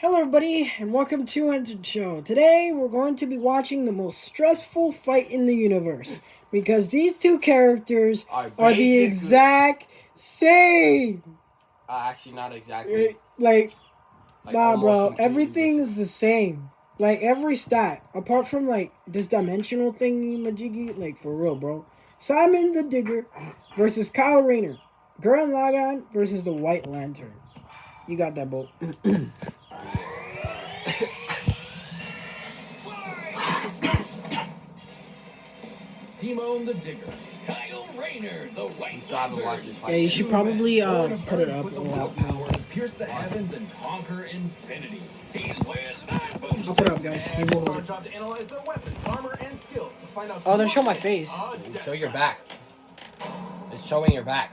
Hello, everybody, and welcome to Entered Show. Today, we're going to be watching the most stressful fight in the universe because these two characters are the exact same. Actually, not exactly. Nah, bro. Everything is the same. Like every stat, apart from like this dimensional thingy majiggy, like for real, bro. Simon the Digger versus Kyle Rayner. Gurren Lagann versus the White Lantern. You got that, boat. Simone the Digger. Kyle Rayner, the White Lantern. Yeah, you should probably put it up with a the lot willpower more. to pierce the heavens and conquer infinity. He's Wiz Nine Boom. I'll put it up, guys. And it's our job to analyze their weapons, armor, and skills to find out. Oh, they're showing my face. Show your back. It's showing your back.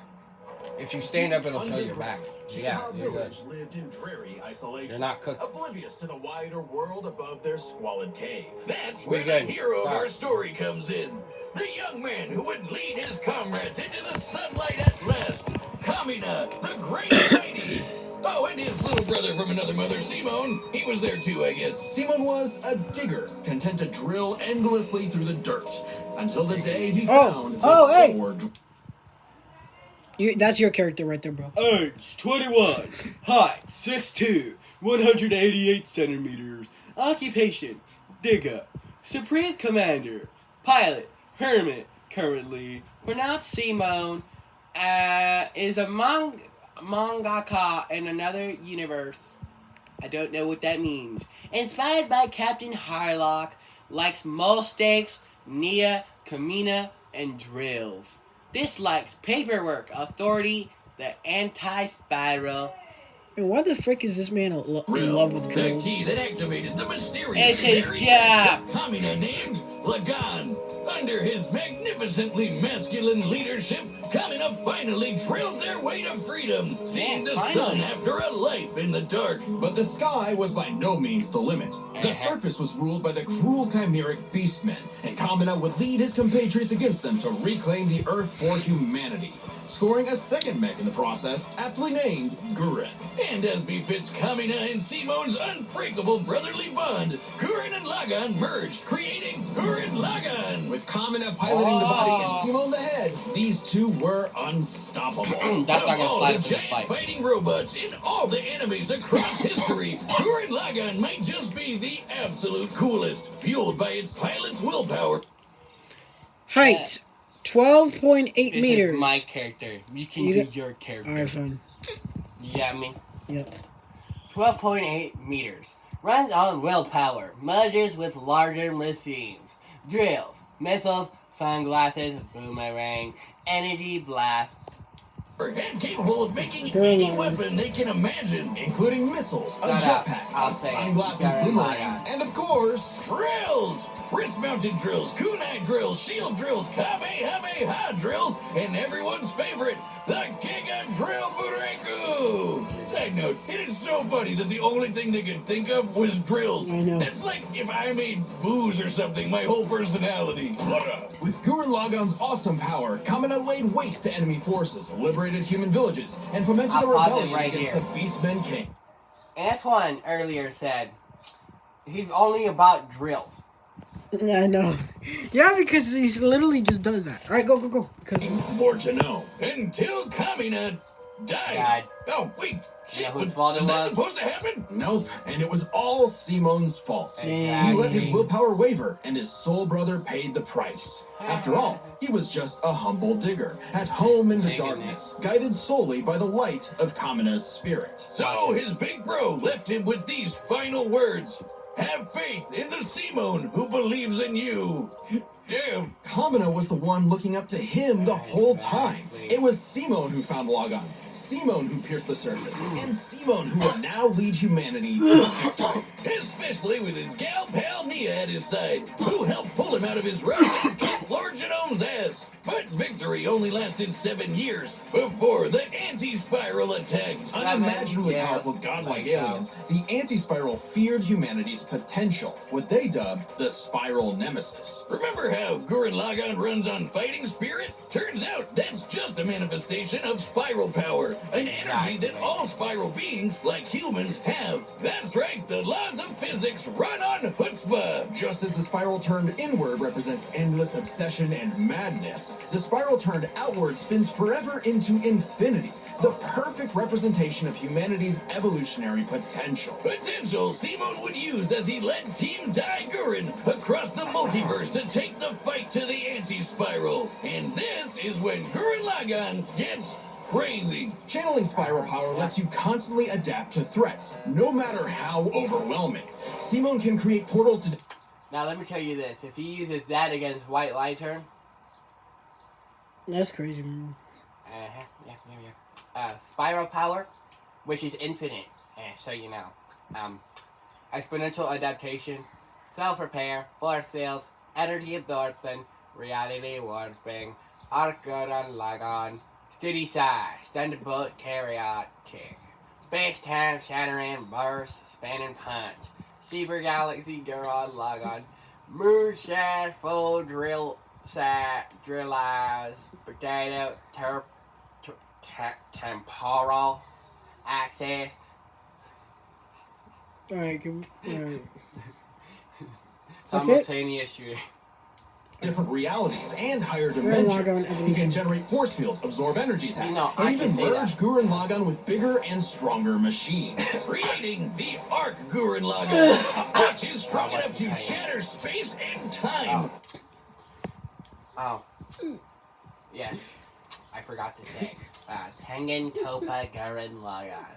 If you stand up, it'll show your back. Yeah, you're good. Lived in dreary isolation. You're not cooked. Oblivious to the wider world above their squalid cave. That's where the hero of our story comes in. The young man who would lead his comrades into the sunlight at last. Kamina, the great and mighty. Oh, and his little brother from another mother, Simone. He was there too, I guess. Simone was a digger, content to drill endlessly through the dirt. Until the day he found the That's your character right there, bro. Age 21, height 6'2", 188 centimeters, occupation digger, supreme commander, pilot, hermit, currently pronounced Simone, is a mangaka in another universe. I don't know what that means. Inspired by Captain Harlock, likes mole steaks, Nia, Kamina, and drills. Dislikes paperwork, authority, the anti-spiral. And why the frick is this man in love with The drills? key that activated the mysterious It's his job. Kamina named Lagan. Under his magnificently masculine leadership, Kamina finally drilled their way to freedom, seeing the sun after a life in the dark. But the sky was by no means the limit. The surface was ruled by the cruel chimeric beastmen, and Kamina would lead his compatriots against them to reclaim the Earth for humanity, scoring a second mech in the process, aptly named Gurren. And as befits Kamina and Simone's unbreakable brotherly bond, Gurren and Lagan merged, creating Gurren Lagan. With Kamina piloting the body and Simone the head, these two were unstoppable. That's not gonna slide up in this giant fight. fighting robots in all the enemies across history, Gurren Lagan might just be the absolute coolest, fueled by its pilot's willpower. Height 12.8 This meters. is my character. You can do your character. Alright, fine. Yeah, I mean. Yep. 12.8 meters. Runs on willpower. Merges with larger machines. Drills, missiles, sunglasses, boomerang, energy blast. And capable of making any weapon they can imagine, Including missiles, a Shut up. jetpack, I'll a say it. sunglasses Gurren boomerang, Lagann. and of course, drills, wrist-mounted drills, kunai drills, shield drills, kamehameha drills, and everyone's favorite, the Giga Drill Bureku. Side note, it is so funny that the only thing they could think of was drills. I know. That's like if I made booze or something, my whole personality. What up? with Gurren Lagann's awesome power, Kamina laid waste to enemy forces, liberated human villages, and fomented a I'll pause it rebellion right against here. the Beastmen King. Antoine earlier said he's only about drills. Yeah, I know. Yeah, because he literally just does that. Alright, go. Because More to know. Until Kamina died. Oh, wait. Shit, You know whose was fault it that was? supposed to happen? Nope, and it was all Simone's fault. Damn. He let his willpower waver, and his soul brother paid the price. After all, he was just a humble digger, at home in the Digging darkness, guided solely by the light of Kamina's spirit. So his big bro left him with these final words. Have faith in the Simone who believes in you. Damn. Kamina was the one looking up to him the whole time. It was Simone who found Lagan, Simone who pierced the surface, and Simone who will now lead humanity to victory. Especially with his gal pal Nia at his side, who helped pull him out of his rut and kick Lord Genome's ass. But victory only lasted 7 years before the anti-spiral attacked. Unimaginably powerful godlike aliens, the anti-spiral feared humanity's potential, what they dubbed the spiral nemesis. Remember how Gurren Lagann runs on fighting spirit? Turns out that's just a manifestation of spiral power, an energy that all spiral beings, like humans, have. That's right, the laws of physics run on chutzpah. Just as the spiral turned inward represents endless obsession and madness, the spiral turned outward spins forever into infinity, the perfect representation of humanity's evolutionary potential. Potential Simon would use as he led Team Dai Gurren across the multiverse to take the fight to the anti-spiral. And this is when Gurren Lagann gets crazy. Channeling spiral power lets you constantly adapt to threats, no matter how overwhelming. Simon can create portals to... Now let me tell you this, if he uses that against White Lantern... That's crazy, man. Spiral power, which is infinite, so you know. Exponential adaptation, self-repair, force field, energy absorption, reality warping, arc Gurren Lagann, steady size, standard bullet carry-out kick, space-time shattering burst, spanning punch, super galaxy Gurren Lagann, moonshine full drill eyes, potato temporal access. Alright. Simultaneous shooting. different realities and higher dimensions. He can generate force fields, absorb energy attacks, and even merge Gurren Lagann with bigger and stronger machines. Creating the Arc Gurren Lagann, which is strong enough to shatter space and time. Yes. I forgot to say. Tengen Toppa Gurren Lagann.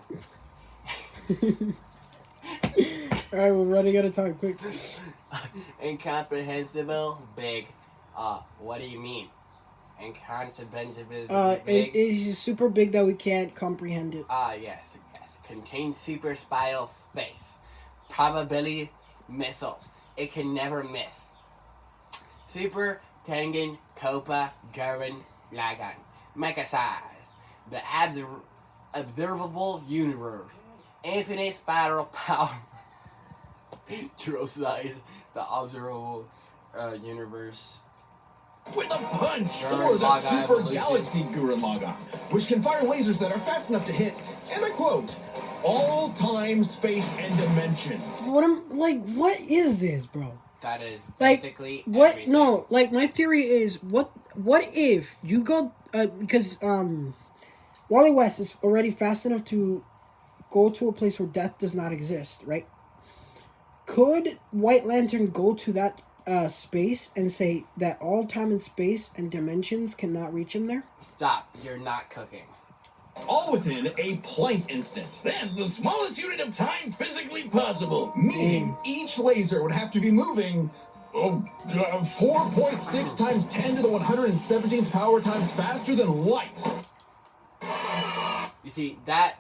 Alright, we're running out of time. Quick. Incomprehensible, big. What do you mean? Incomprehensible, big? It is super big that we can't comprehend it. Yes. Contains super spiral space. Probability missiles. It can never miss. Super Tengen Toppa Gurren Lagann. Mecha size. The observable universe. Infinite spiral power. True size. The observable universe. With a punch! Or the Super Galaxy Gurren Lagann, which can fire lasers that are fast enough to hit, and I quote, all time, space, and dimensions. What is this, bro? That is like, basically what? everything. No, like my theory is what if you go because Wally West is already fast enough to go to a place where death does not exist, right? Could White Lantern go to that space and say that all time and space and dimensions cannot reach him there? Stop! You're not cooking. All within a Planck instant. That's the smallest unit of time physically possible. Meaning each laser would have to be moving 4.6 times 10 to the 117th power times faster than light. You see, that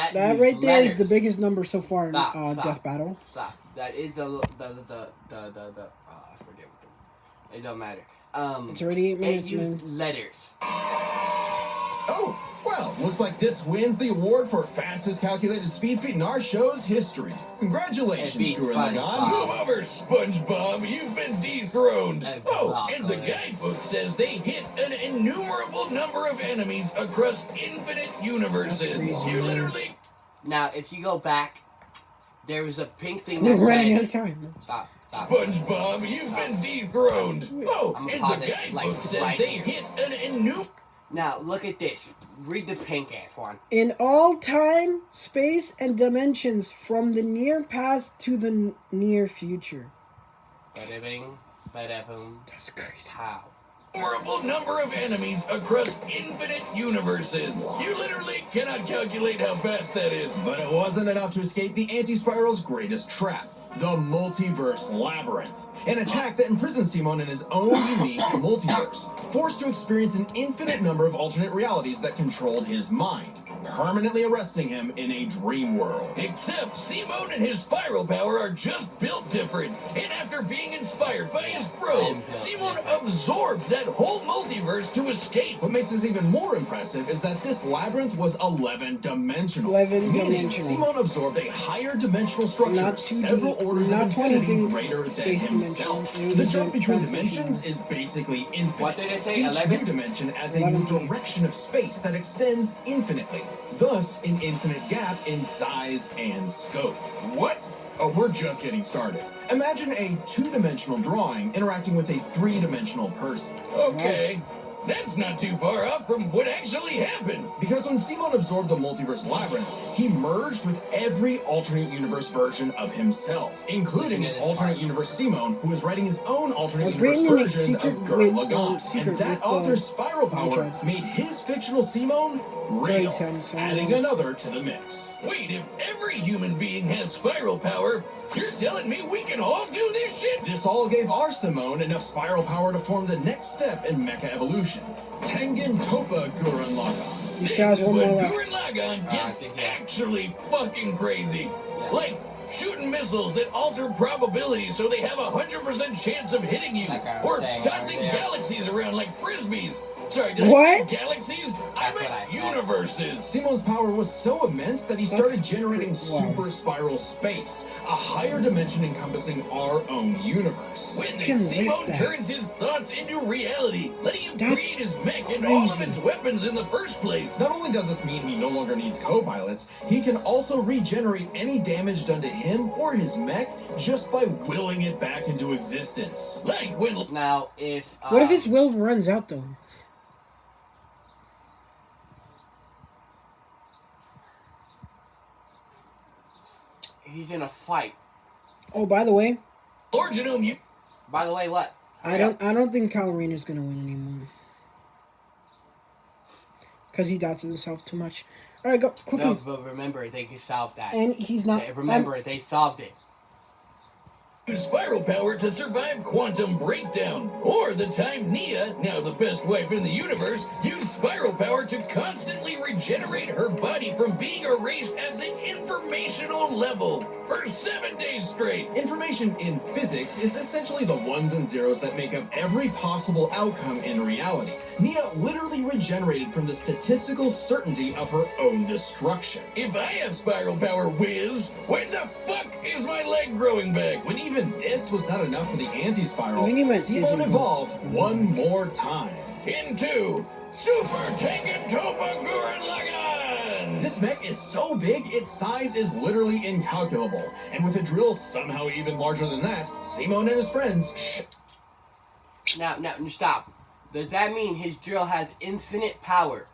right there is the biggest number so far in Stop. Death Battle. Stop. That is the I forget. It don't matter. It's already 8 minutes, it used man. letters. Oh, well, looks like this wins the award for fastest calculated speed feat in our show's history. Congratulations, Gurren Lagann. Move over, SpongeBob. You've been dethroned. And the guidebook says they hit an innumerable number of enemies across infinite universes. That's crazy, You man. literally... Now, if you go back, there was a pink thing We're that running out said... of time. Man. Stop. SpongeBob, you've been dethroned. And the guidebook says they hit an innumerable... Now, look at this. Read the pink-ass one. In all time, space, and dimensions from the near past to the near future. Bada-bing, bada-boom. That's crazy. Pow. Innumerable number of enemies across infinite universes. You literally cannot calculate how fast that is. But it wasn't enough to escape the anti-spiral's greatest trap, the multiverse labyrinth. An attack that imprisons Simon in his own unique multiverse, forced to experience an infinite number of alternate realities that controlled his mind. permanently arresting him in a dream world. Except Simone and his spiral power are just built different. And after being inspired by his bro, Simone absorbed that whole multiverse to escape. What makes this even more impressive is that this labyrinth was 11-dimensional. 11 Meaning dimensional. Simone absorbed a higher dimensional structure, Not several orders not of 20 infinity greater than space himself. dimension. It The was jump a between transition. dimensions is basically infinite. What did it say, Each 11? new dimension adds a new 11. direction of space that extends infinitely. Thus, an infinite gap in size and scope. What? Oh, we're just getting started. Imagine a two-dimensional drawing interacting with a three-dimensional person. Okay. That's not too far off from what actually happened. Because when Simon absorbed the multiverse labyrinth, he merged with every alternate universe version of himself, including Listen to this alternate part. universe Simon, who is writing his own alternate written universe in a version secret of Gurren with, Lagann. secret And that with, author's spiral I'll power try. made his fictional Simon real, 10, so- adding another to the mix. Wait, if every human being has spiral power, you're telling me we can all do this shit? This all gave our Simone enough spiral power to form the next step in mecha evolution, Tengen Toppa Gurren Lagann. You still has one more But left. Gurren Lagann I gets think, yeah. actually fucking crazy. Yeah. Like shooting missiles that alter probabilities so they have 100% chance of hitting you, Like I was or saying tossing earlier. galaxies around like frisbees. Sorry, did I What? say galaxies? I That's what meant I meant. universes. Simon's power was so immense that he started That's generating wow. super spiral space, a higher dimension encompassing our own universe. When can Simone lift that. turns his thoughts into reality, letting him That's create his mech and all of crazy. its weapons in the first place. Not only does this mean he no longer needs co-pilots, he can also regenerate any damage done to him or his mech just by willing it back into existence. Like when Now, if What if his will runs out though? he's in a fight? Oh, by the way, Lord Genome, you By the way, what? I don't think Kyle Rayner's gonna win anymore. Cause he doubts himself too much. All right, go quickly. No, but remember, they can solve that. And he's not. Remember, they solved it. use spiral power to survive quantum breakdown. Or the time Nia, now the best wife in the universe, used spiral power to constantly regenerate her body from being erased at the informational level for 7 days straight. Information in physics is essentially the ones and zeros that make up every possible outcome in reality. Nia literally regenerated from the statistical certainty of her own destruction. If I have spiral power, Wiz, when the fuck is my leg growing back? When even this was not enough for the anti-spiral, I think he meant Simon isn't. evolved one more time. Into Super Tengen Toppa Gurren Lagann! This mech is so big, its size is literally incalculable. And with a drill somehow even larger than that, Simon and his friends Now, stop. Does that mean his drill has infinite power?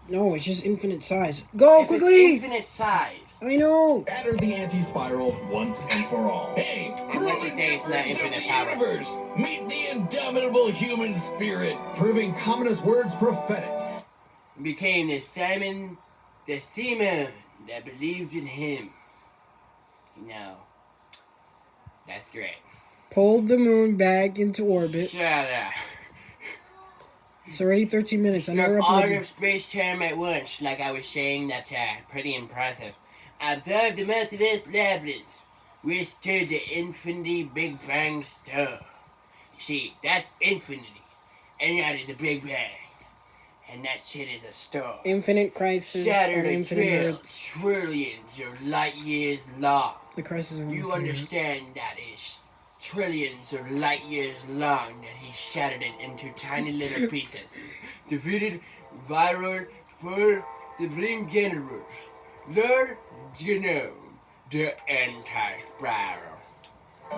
No, it's just infinite size. Go If quickly. It's infinite size. I know. battered the anti-spiral once and for all. Hey, Unless cruel you say it's not endeavors of infinite the power. universe! Meet the indomitable human spirit! Proving Commonest words prophetic. Became the Simon that believes in him. No. That's great. Pulled the moon back into orbit. Shut up. It's already 13 minutes. I know we're Struck all uploading. of space time at once, like I was saying. That's pretty impressive. Observe the multiverse labyrinth. Withstood the infinity Big Bang star. You see, that's infinity. And that is a Big Bang. And that shit is a star. Infinite crisis. Shattered on a infinite trail Earths. trillions of light years long. The crisis of You infinite understand that is trillions of light years long that he shattered it into tiny little pieces. Defeated viral for Supreme Generals. Lord Genome, the anti-spiral.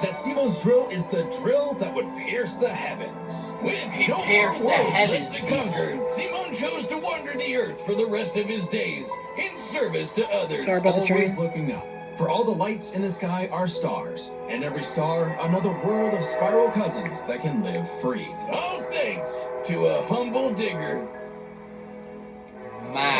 That Simon's drill is the drill that would pierce the heavens. With He no pierced more the worlds heavens, left to conquer, Simon chose to wander the earth for the rest of his days, in service to others. Sorry about the Always train. looking up. For all the lights in the sky are stars, and every star another world of spiral cousins that can live free. All thanks to a humble digger. My